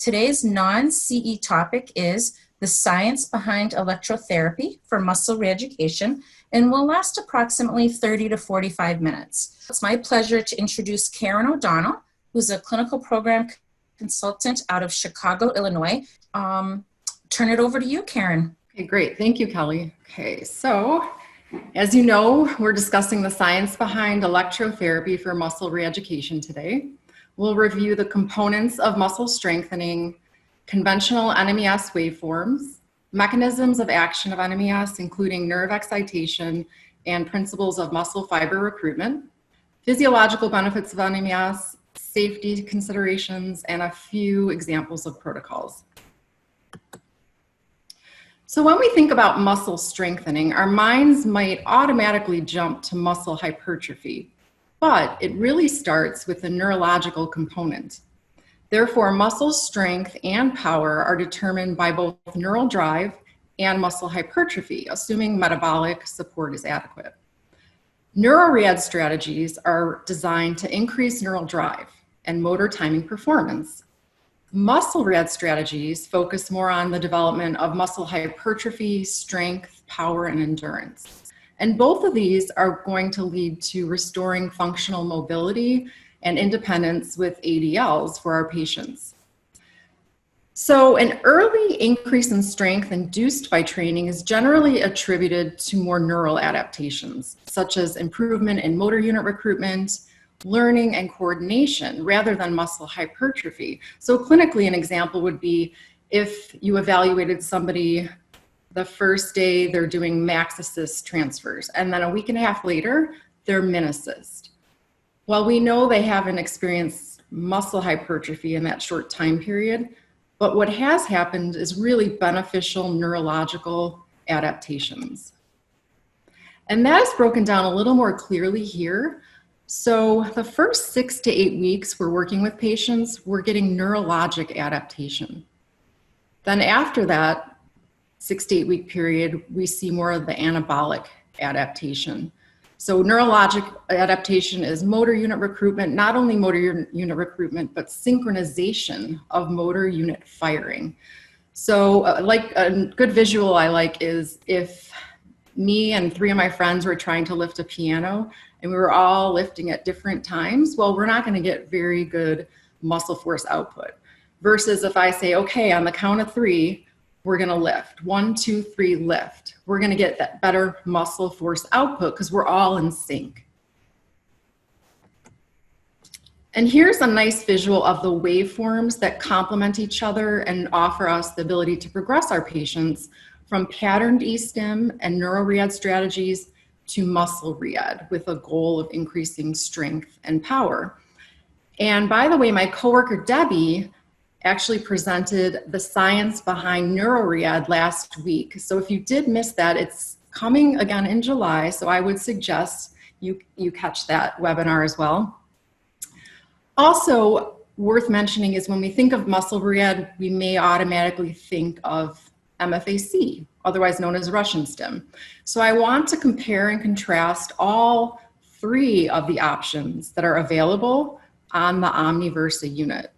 Today's non-CE topic is the science behind electrotherapy for muscle reeducation and will last approximately 30 to 45 minutes. It's my pleasure to introduce Karen O'Donnell, who's a clinical program consultant out of Chicago, Illinois. Turn it over to you, Karen. Okay, great. Thank you, Kelly. Okay, so as you know, we're discussing the science behind electrotherapy for muscle reeducation today. We'll review the components of muscle strengthening, conventional NMES waveforms, mechanisms of action of NMES, including nerve excitation and principles of muscle fiber recruitment, physiological benefits of NMES, safety considerations, and a few examples of protocols. So when we think about muscle strengthening, our minds might automatically jump to muscle hypertrophy, but it really starts with the neurological component. Therefore, muscle strength and power are determined by both neural drive and muscle hypertrophy, assuming metabolic support is adequate. Neurorehab strategies are designed to increase neural drive and motor timing performance. Muscle rehab strategies focus more on the development of muscle hypertrophy, strength, power, and endurance. And both of these are going to lead to restoring functional mobility and independence with ADLs for our patients. So an early increase in strength induced by training is generally attributed to more neural adaptations, such as improvement in motor unit recruitment, learning, and coordination, rather than muscle hypertrophy. So clinically, an example would be if you evaluated somebody the first day they're doing max assist transfers, and then a week and a half later, they're min assist. Well, we know they haven't experienced muscle hypertrophy in that short time period, but what has happened is really beneficial neurological adaptations. And that is broken down a little more clearly here. So the first 6 to 8 weeks we're working with patients, we're getting neurologic adaptation. Then after that 6 to 8 week period, we see more of the anabolic adaptation. So neurologic adaptation is motor unit recruitment, not only motor unit recruitment, but synchronization of motor unit firing. So like a good visual I like is if me and 3 of my friends were trying to lift a piano and we were all lifting at different times, well, we're not going to get very good muscle force output. Versus if I say, okay, on the count of 3, we're going to lift. 1, 2, 3, lift. We're going to get that better muscle force output because we're all in sync. And here's a nice visual of the waveforms that complement each other and offer us the ability to progress our patients from patterned E-stim and neurorehab strategies to muscle rehab with a goal of increasing strength and power. And by the way, my coworker Debbie actually presented the science behind neurorehab last week. So if you did miss that, it's coming again in July. So I would suggest you catch that webinar as well. Also worth mentioning is when we think of muscle rehab, we may automatically think of MFAC, otherwise known as Russian stim. So I want to compare and contrast all 3 of the options that are available on the Omniversa unit.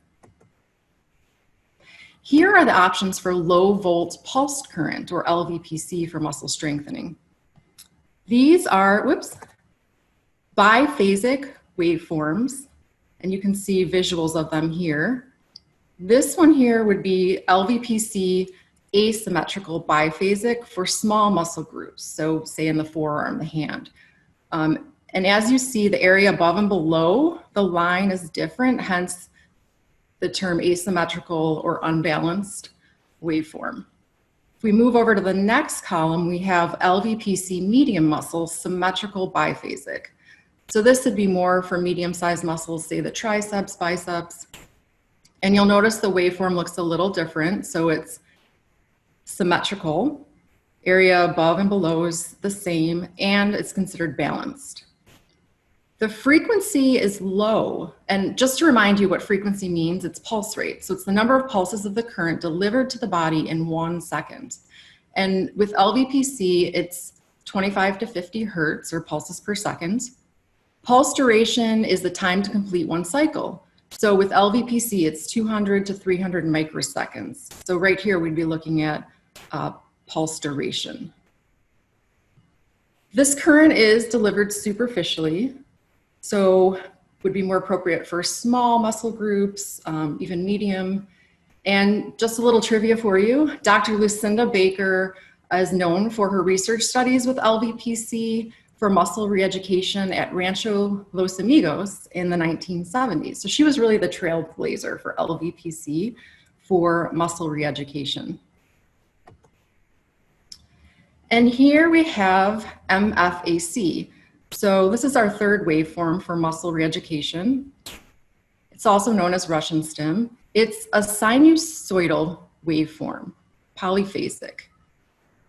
Here are the options for low volt pulsed current, or LVPC, for muscle strengthening. These are, biphasic waveforms, and you can see visuals of them here. This one here would be LVPC asymmetrical biphasic for small muscle groups, so say in the forearm, the hand. And as you see, the area above and below the line is different, hence the term asymmetrical or unbalanced waveform. If we move over to the next column, we have LVPC medium muscle symmetrical biphasic. So this would be more for medium-sized muscles, say the triceps, biceps. And you'll notice the waveform looks a little different. So it's symmetrical, area above and below is the same, and it's considered balanced. The frequency is low, and just to remind you what frequency means, it's pulse rate. So it's the number of pulses of the current delivered to the body in 1 second. And with LVPC, it's 25 to 50 hertz or pulses per second. Pulse duration is the time to complete 1 cycle. So with LVPC, it's 200 to 300 microseconds. So right here, we'd be looking at pulse duration. This current is delivered superficially, so would be more appropriate for small muscle groups, even medium. And just a little trivia for you, Dr. Lucinda Baker is known for her research studies with LVPC for muscle reeducation at Rancho Los Amigos in the 1970s. So she was really the trailblazer for LVPC for muscle reeducation. And here we have MFAC. So this is our third waveform for muscle reeducation. It's also known as Russian stim. It's a sinusoidal waveform, polyphasic.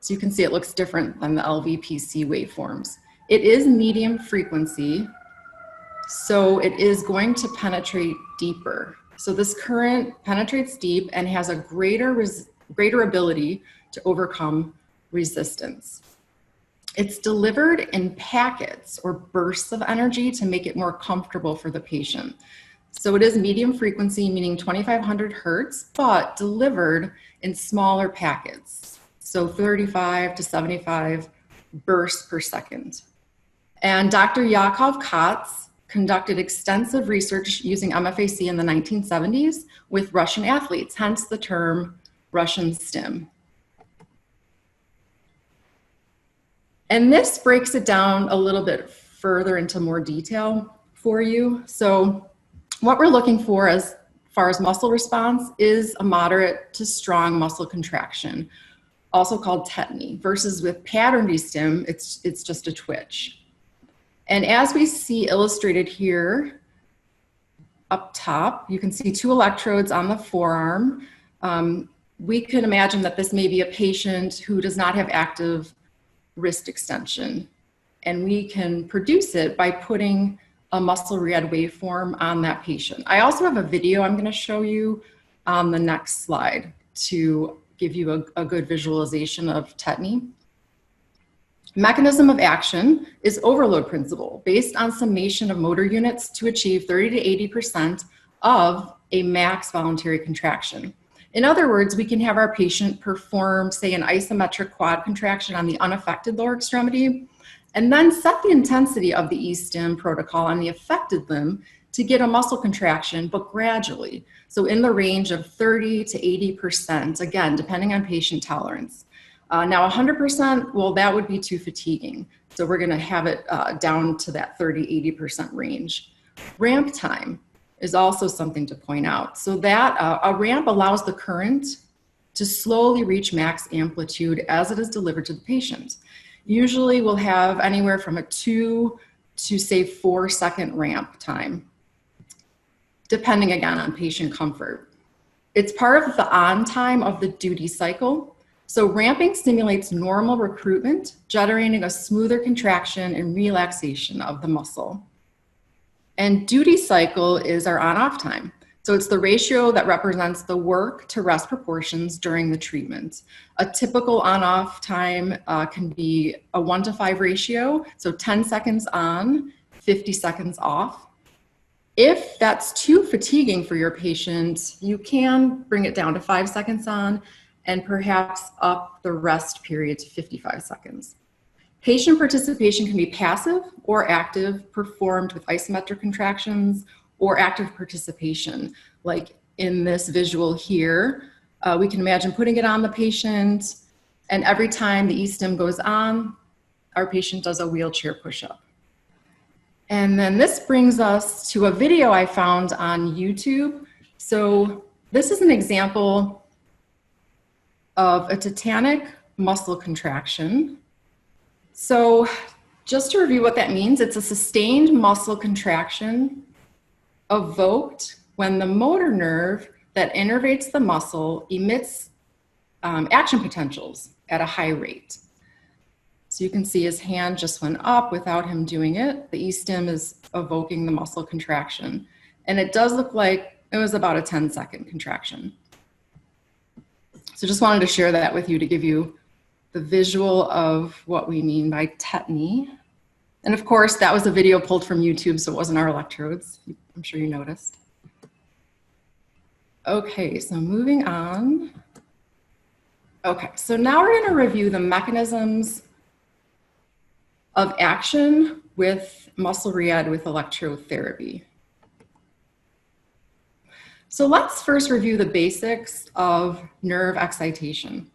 So you can see it looks different than the LVPC waveforms. It is medium frequency, so it is going to penetrate deeper. So this current penetrates deep and has a greater ability to overcome resistance. It's delivered in packets or bursts of energy to make it more comfortable for the patient. So it is medium frequency, meaning 2500 hertz, but delivered in smaller packets. So 35 to 75 bursts per second. And Dr. Yakov Katz conducted extensive research using MFAC in the 1970s with Russian athletes, hence the term Russian stim. And this breaks it down a little bit further into more detail for you. So what we're looking for as far as muscle response is a moderate to strong muscle contraction, also called tetany, versus with pattern destim, it's just a twitch. And as we see illustrated here up top, you can see 2 electrodes on the forearm. We can imagine that this may be a patient who does not have active wrist extension, and we can produce it by putting a muscle read waveform on that patient. I also have a video I'm going to show you on the next slide to give you a good visualization of tetany. Mechanism of action is overload principle based on summation of motor units to achieve 30 to 80% of a max voluntary contraction. In other words, we can have our patient perform, say, an isometric quad contraction on the unaffected lower extremity, and then set the intensity of the E-stim protocol on the affected limb to get a muscle contraction, but gradually. So in the range of 30 to 80%, again, depending on patient tolerance. Now 100%, well, that would be too fatiguing. So we're gonna have it down to that 30, 80% range. Ramp time is also something to point out. So that a ramp allows the current to slowly reach max amplitude as it is delivered to the patient. Usually we'll have anywhere from a 2 to say 4 second ramp time, depending again on patient comfort. It's part of the on time of the duty cycle. So ramping stimulates normal recruitment, generating a smoother contraction and relaxation of the muscle. And duty cycle is our on-off time. So it's the ratio that represents the work to rest proportions during the treatment. A typical on-off time can be a 1 to 5 ratio. So 10 seconds on, 50 seconds off. If that's too fatiguing for your patient, you can bring it down to 5 seconds on and perhaps up the rest period to 55 seconds. Patient participation can be passive or active, performed with isometric contractions or active participation. Like in this visual here, we can imagine putting it on the patient, and every time the E-stim goes on, our patient does a wheelchair push-up. And then this brings us to a video I found on YouTube. So this is an example of a tetanic muscle contraction. So just to review what that means, it's a sustained muscle contraction evoked when the motor nerve that innervates the muscle emits action potentials at a high rate. So you can see his hand just went up without him doing it. The E-stim is evoking the muscle contraction. And it does look like it was about a 10-second contraction. So just wanted to share that with you to give you the visual of what we mean by tetany. And of course, that was a video pulled from YouTube, so it wasn't our electrodes. I'm sure you noticed. Okay, so moving on. Okay, so now we're going to review the mechanisms of action with muscle re-ed with electrotherapy. So let's first review the basics of nerve excitation.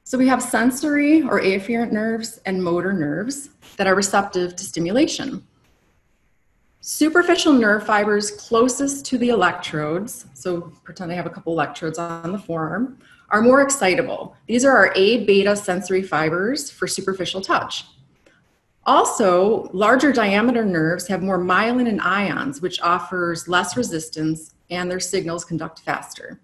So we have sensory or afferent nerves and motor nerves that are receptive to stimulation. Superficial nerve fibers closest to the electrodes, so pretend I have a couple electrodes on the forearm, are more excitable. These are our A-beta sensory fibers for superficial touch. Also, larger diameter nerves have more myelin and ions, which offers less resistance, and their signals conduct faster.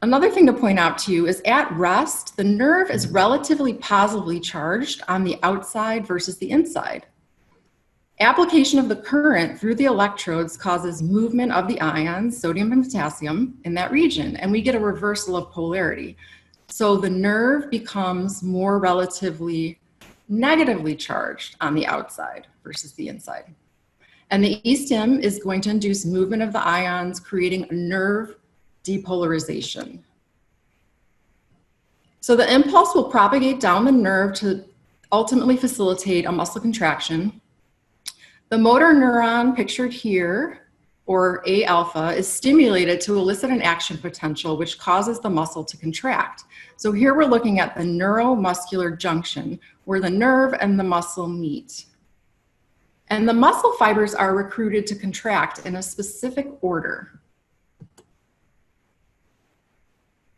Another thing to point out to you is at rest, the nerve is relatively positively charged on the outside versus the inside. Application of the current through the electrodes causes movement of the ions, sodium and potassium, in that region, and we get a reversal of polarity. So the nerve becomes more relatively negatively charged on the outside versus the inside. And the E-stim is going to induce movement of the ions, creating a nerve depolarization. So the impulse will propagate down the nerve to ultimately facilitate a muscle contraction. The motor neuron pictured here, or A alpha, is stimulated to elicit an action potential which causes the muscle to contract. So here we're looking at the neuromuscular junction where the nerve and the muscle meet. And the muscle fibers are recruited to contract in a specific order.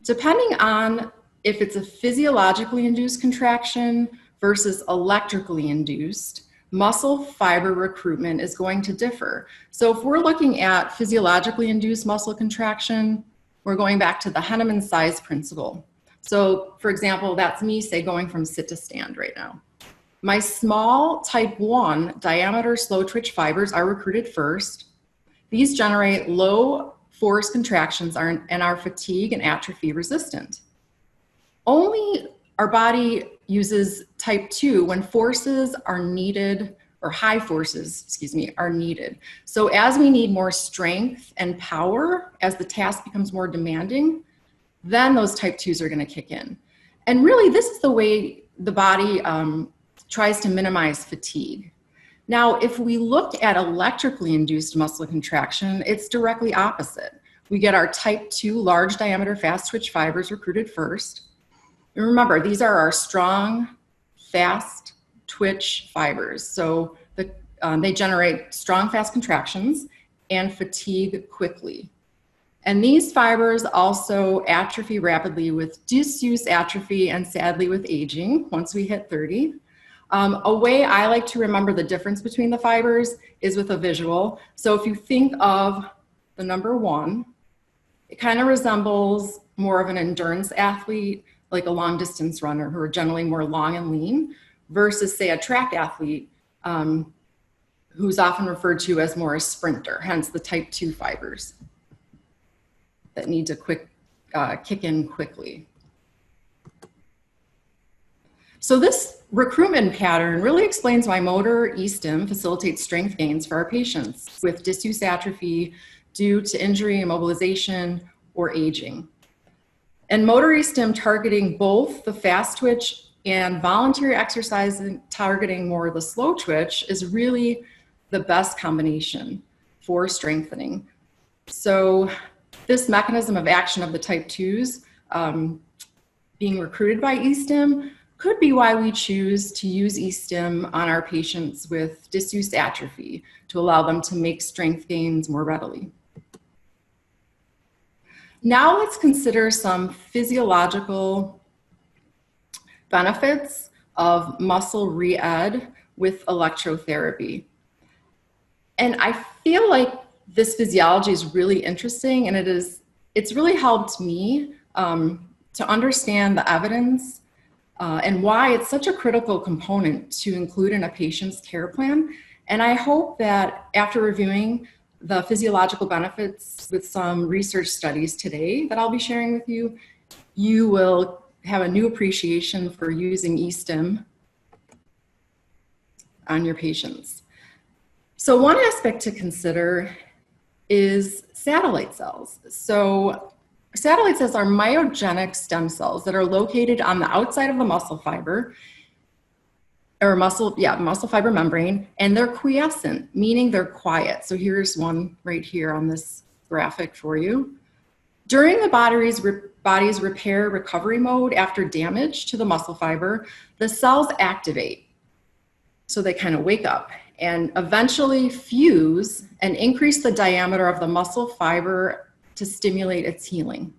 Depending on if it's a physiologically induced contraction versus electrically induced, muscle fiber recruitment is going to differ. So if we're looking at physiologically induced muscle contraction, we're going back to the Henneman size principle. So for example, that's me, say, going from sit to stand right now. My small type 1 diameter slow twitch fibers are recruited first. These generate low force contractions and are fatigue and atrophy resistant. Only our body uses type 2 when forces are needed, or high forces, excuse me, are needed. So as we need more strength and power, as the task becomes more demanding, then those type 2s are going to kick in. And really, this is the way the body tries to minimize fatigue. Now, if we look at electrically induced muscle contraction, it's directly opposite. We get our type 2 large diameter fast twitch fibers recruited first. And remember, these are our strong, fast twitch fibers. So they generate strong, fast contractions and fatigue quickly. And these fibers also atrophy rapidly with disuse atrophy and sadly with aging once we hit 30. A way I like to remember the difference between the fibers is with a visual. So if you think of the number 1, it kind of resembles more of an endurance athlete, like a long distance runner who are generally more long and lean, versus say a track athlete who's often referred to as more a sprinter, hence the type 2 fibers that need to kick in quickly. So this recruitment pattern really explains why motor E-stim facilitates strength gains for our patients with disuse atrophy due to injury, immobilization, or aging. And motor E-stim targeting both the fast twitch and voluntary exercise targeting more the slow twitch is really the best combination for strengthening. So this mechanism of action of the type 2s being recruited by E-stim could be why we choose to use E-stim on our patients with disuse atrophy to allow them to make strength gains more readily. Now let's consider some physiological benefits of muscle re-ed with electrotherapy. And I feel like this physiology is really interesting, and it's really helped me to understand the evidence and why it's such a critical component to include in a patient's care plan. And I hope that after reviewing the physiological benefits with some research studies today that I'll be sharing with you, you will have a new appreciation for using E-stim on your patients. So one aspect to consider is satellite cells. So satellite cells are myogenic stem cells that are located on the outside of the muscle fiber, or muscle fiber membrane, and they're quiescent, meaning they're quiet. So here's one right here on this graphic for you. During the body's repair recovery mode after damage to the muscle fiber, the cells activate. So they kind of wake up and eventually fuse and increase the diameter of the muscle fiber to stimulate its healing.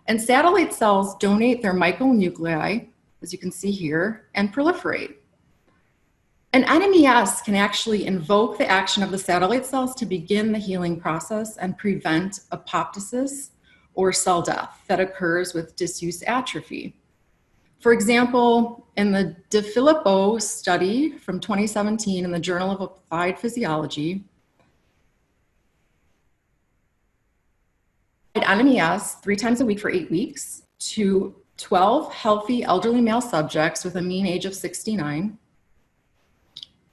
And satellite cells donate their micronuclei, as you can see here, and proliferate. An NMES can actually invoke the action of the satellite cells to begin the healing process and prevent apoptosis or cell death that occurs with disuse atrophy. For example, in the DeFilippo study from 2017 in the Journal of Applied Physiology, NMES 3 times a week for 8 weeks to 12 healthy elderly male subjects with a mean age of 69.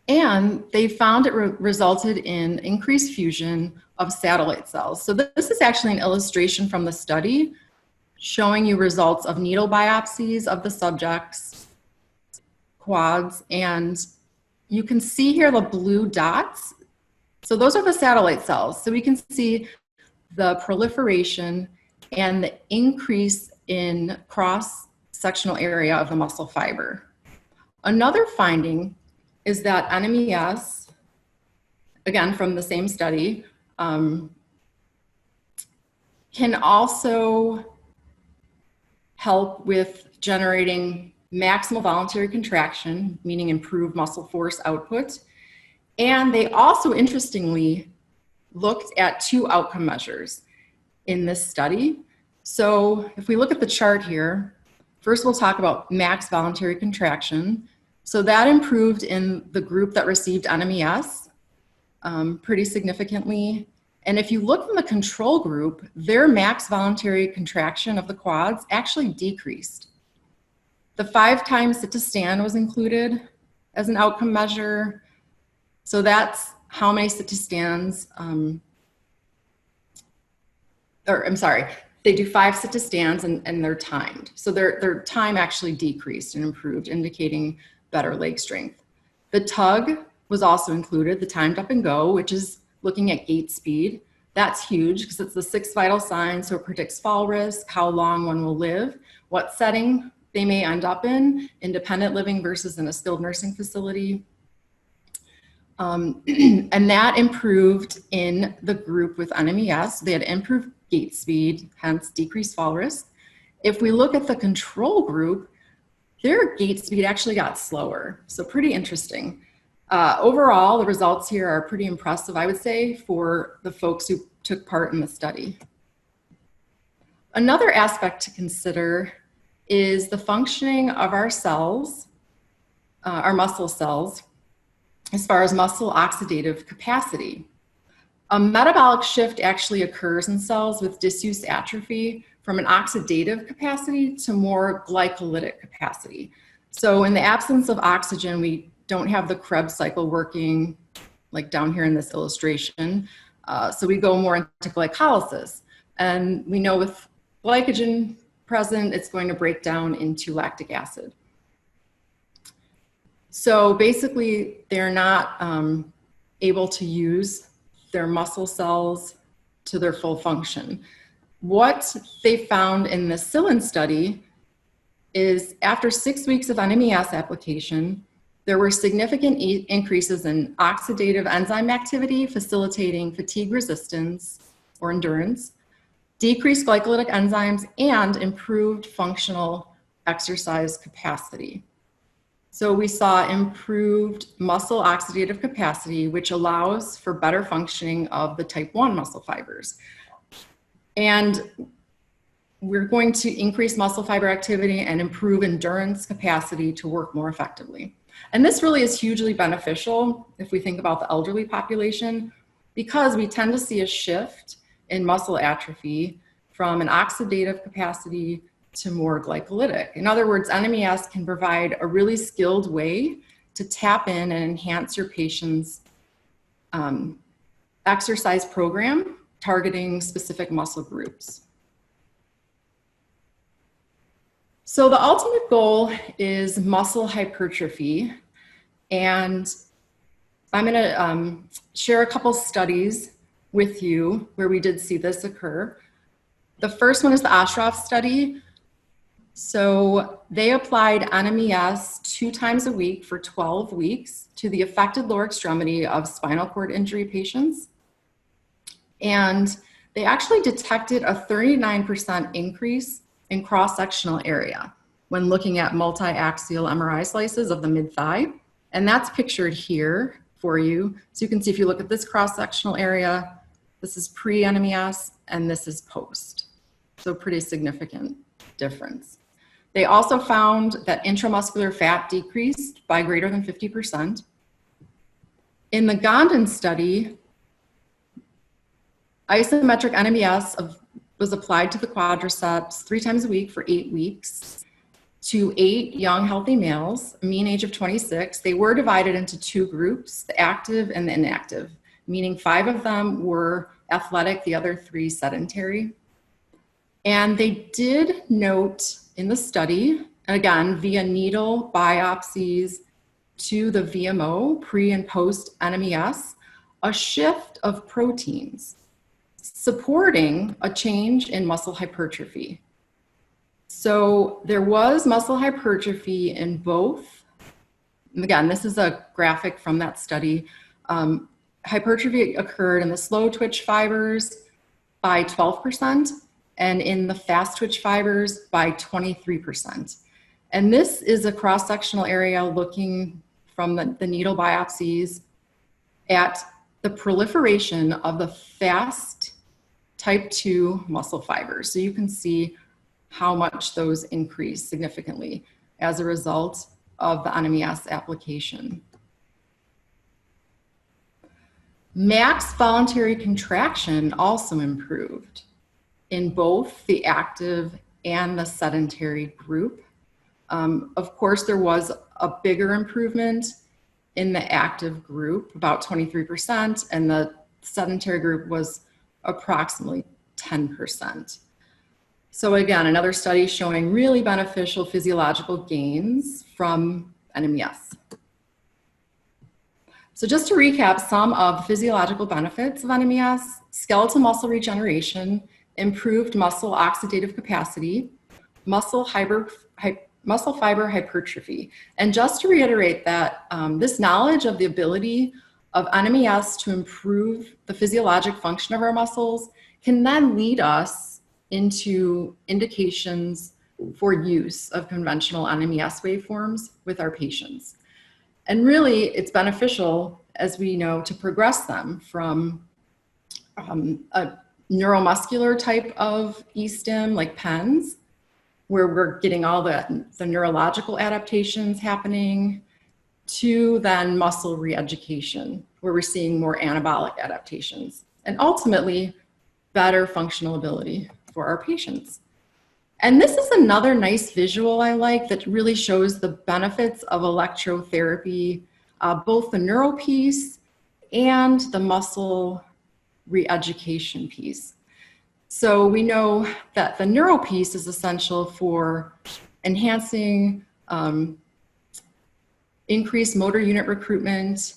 And they found it resulted in increased fusion of satellite cells. So this is actually an illustration from the study showing you results of needle biopsies of the subjects' quads. And you can see here the blue dots. So those are the satellite cells. So we can see the proliferation and the increase in cross-sectional area of the muscle fiber. Another finding is that NMES, again from the same study, can also help with generating maximal voluntary contraction, meaning improved muscle force output. And they also, interestingly, looked at 2 outcome measures in this study. So if we look at the chart here, first we'll talk about max voluntary contraction. So that improved in the group that received NMES pretty significantly. And if you look in the control group, their max voluntary contraction of the quads actually decreased. The 5 times sit to stand was included as an outcome measure. So that's how many sit to stands, they do 5 sit to stands and they're timed. So their time actually decreased and improved, indicating better leg strength. The tug was also included, the timed up and go, which is looking at gait speed. That's huge because it's the 6 vital signs, so it predicts fall risk, how long one will live, what setting they may end up in, independent living versus in a skilled nursing facility. And that improved in the group with NMES. They had improved gait speed, hence decreased fall risk. If we look at the control group, their gait speed actually got slower. So pretty interesting. Overall, the results here are pretty impressive, I would say, for the folks who took part in the study. Another aspect to consider is the functioning of our cells, our muscle cells, as far as muscle oxidative capacity. A metabolic shift actually occurs in cells with disuse atrophy from an oxidative capacity to more glycolytic capacity. So in the absence of oxygen, we don't have the Krebs cycle working like down here in this illustration. So we go more into glycolysis. And we know with glycogen present, it's going to break down into lactic acid. So basically, they're not able to use their muscle cells to their full function. What they found in the Cillin study is after 6 weeks of NMES application, there were significant increases in oxidative enzyme activity, facilitating fatigue resistance or endurance, decreased glycolytic enzymes, and improved functional exercise capacity. So we saw improved muscle oxidative capacity, which allows for better functioning of the type 1 muscle fibers. And we're going to increase muscle fiber activity and improve endurance capacity to work more effectively. And this really is hugely beneficial if we think about the elderly population, because we tend to see a shift in muscle atrophy from an oxidative capacity to more glycolytic. In other words, NMES can provide a really skilled way to tap in and enhance your patient's exercise program targeting specific muscle groups. So the ultimate goal is muscle hypertrophy, and I'm going to share a couple studies with you where we did see this occur. The first one is the Ashraf study. So they applied NMES 2 times a week for 12 weeks to the affected lower extremity of spinal cord injury patients. And they actually detected a 39% increase in cross-sectional area when looking at multi-axial MRI slices of the mid-thigh. And that's pictured here for you. So you can see if you look at this cross-sectional area, this is pre-NMES and this is post. So pretty significant difference. They also found that intramuscular fat decreased by greater than 50%. In the Gondon study, isometric NMES was applied to the quadriceps 3 times a week for 8 weeks to 8 young healthy males, mean age of 26. They were divided into 2 groups, the active and the inactive, meaning 5 of them were athletic, the other 3 sedentary. And they did note in the study, again, via needle biopsies to the VMO, pre and post NMES, a shift of proteins supporting a change in muscle hypertrophy. So there was muscle hypertrophy in both. And again, this is a graphic from that study. Hypertrophy occurred in the slow twitch fibers by 12%, and in the fast twitch fibers by 23%. And this is a cross-sectional area looking from the needle biopsies at the proliferation of the fast type 2 muscle fibers. So you can see how much those increase significantly as a result of the NMES application. Max voluntary contraction also improved in both the active and the sedentary group. Of course, there was a bigger improvement in the active group, about 23%, and the sedentary group was approximately 10%. So again, another study showing really beneficial physiological gains from NMES. So just to recap some of the physiological benefits of NMES: skeletal muscle regeneration, improved muscle oxidative capacity, muscle fiber hypertrophy. And just to reiterate that this knowledge of the ability of NMES to improve the physiologic function of our muscles can then lead us into indications for use of conventional NMES waveforms with our patients. And really, it's beneficial, as we know, to progress them from a neuromuscular type of e-stim like PENS, where we're getting all the neurological adaptations happening, to then muscle re-education, where we're seeing more anabolic adaptations, and ultimately better functional ability for our patients. And this is another nice visual I like that really shows the benefits of electrotherapy, both the neuro piece and the muscle re-education piece. So we know that the neuro piece is essential for enhancing increased motor unit recruitment,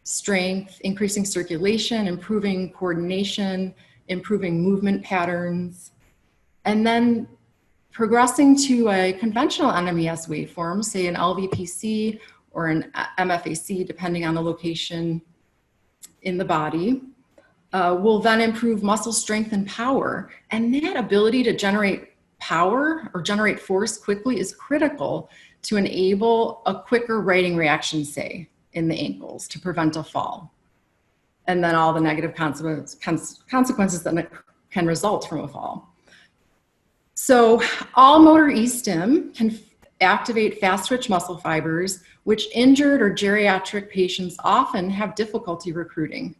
strength, increasing circulation, improving coordination, improving movement patterns, and then progressing to a conventional NMES waveform, say an LVPC or an MFAC, depending on the location in the body, will then improve muscle strength and power. And that ability to generate power or generate force quickly is critical to enable a quicker righting reaction, say, in the ankles to prevent a fall. And then all the negative consequences that can result from a fall. So all motor e-stim can activate fast twitch muscle fibers, which injured or geriatric patients often have difficulty recruiting.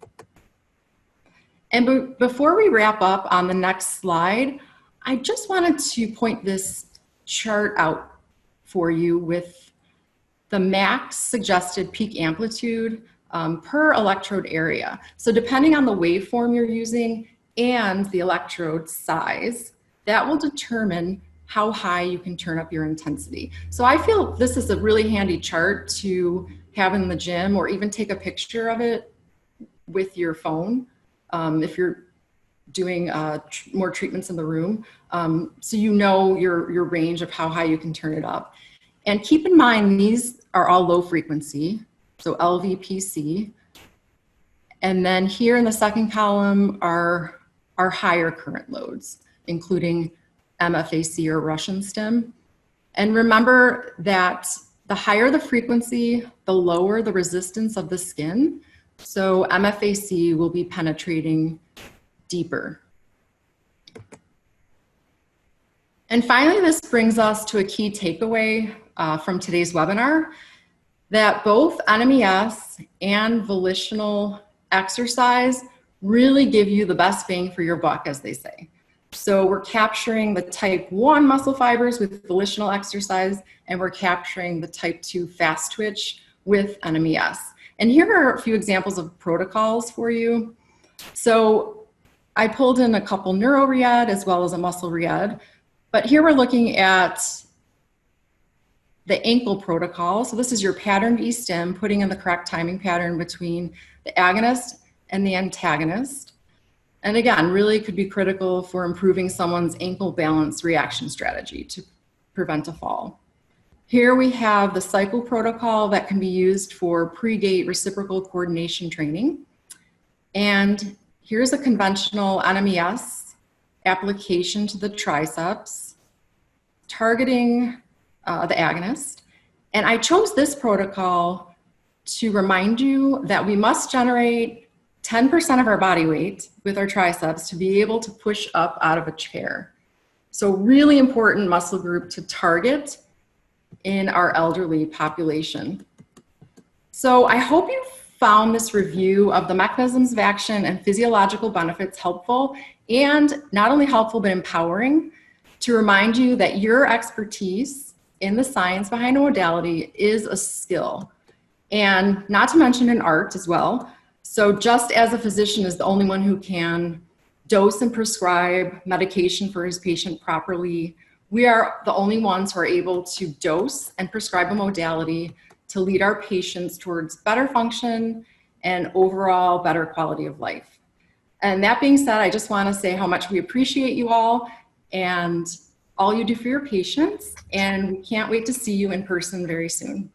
And before we wrap up on the next slide, I just wanted to point this chart out for you with the max suggested peak amplitude per electrode area. So depending on the waveform you're using and the electrode size, that will determine how high you can turn up your intensity. So I feel this is a really handy chart to have in the gym, or even take a picture of it with your phone if you're doing more treatments in the room, so you know your range of how high you can turn it up. And keep in mind, these are all low frequency, so LVPC. And then here in the second column are our higher current loads, including MFAC or Russian stim. And remember that the higher the frequency, the lower the resistance of the skin. So MFAC will be penetrating deeper. And finally, this brings us to a key takeaway from today's webinar, that both NMES and volitional exercise really give you the best bang for your buck, as they say. So we're capturing the type 1 muscle fibers with volitional exercise, and we're capturing the type 2 fast twitch with NMES. And here are a few examples of protocols for you. So I pulled in a couple neuro rehab as well as a muscle rehab, but here we're looking at the ankle protocol. So this is your patterned E-stim, putting in the correct timing pattern between the agonist and the antagonist. And again, really could be critical for improving someone's ankle balance reaction strategy to prevent a fall. Here we have the cycle protocol that can be used for pre-gait reciprocal coordination training. And here's a conventional NMES application to the triceps, targeting the agonist. And I chose this protocol to remind you that we must generate 10% of our body weight with our triceps to be able to push up out of a chair. So really important muscle group to target in our elderly population. So I hope you found this review of the mechanisms of action and physiological benefits helpful, and not only helpful, but empowering, to remind you that your expertise in the science behind a modality is a skill, and not to mention an art as well. So just as a physician is the only one who can dose and prescribe medication for his patient properly, we are the only ones who are able to dose and prescribe a modality to lead our patients towards better function and overall better quality of life. And that being said, I just want to say how much we appreciate you all and all you do for your patients, and we can't wait to see you in person very soon.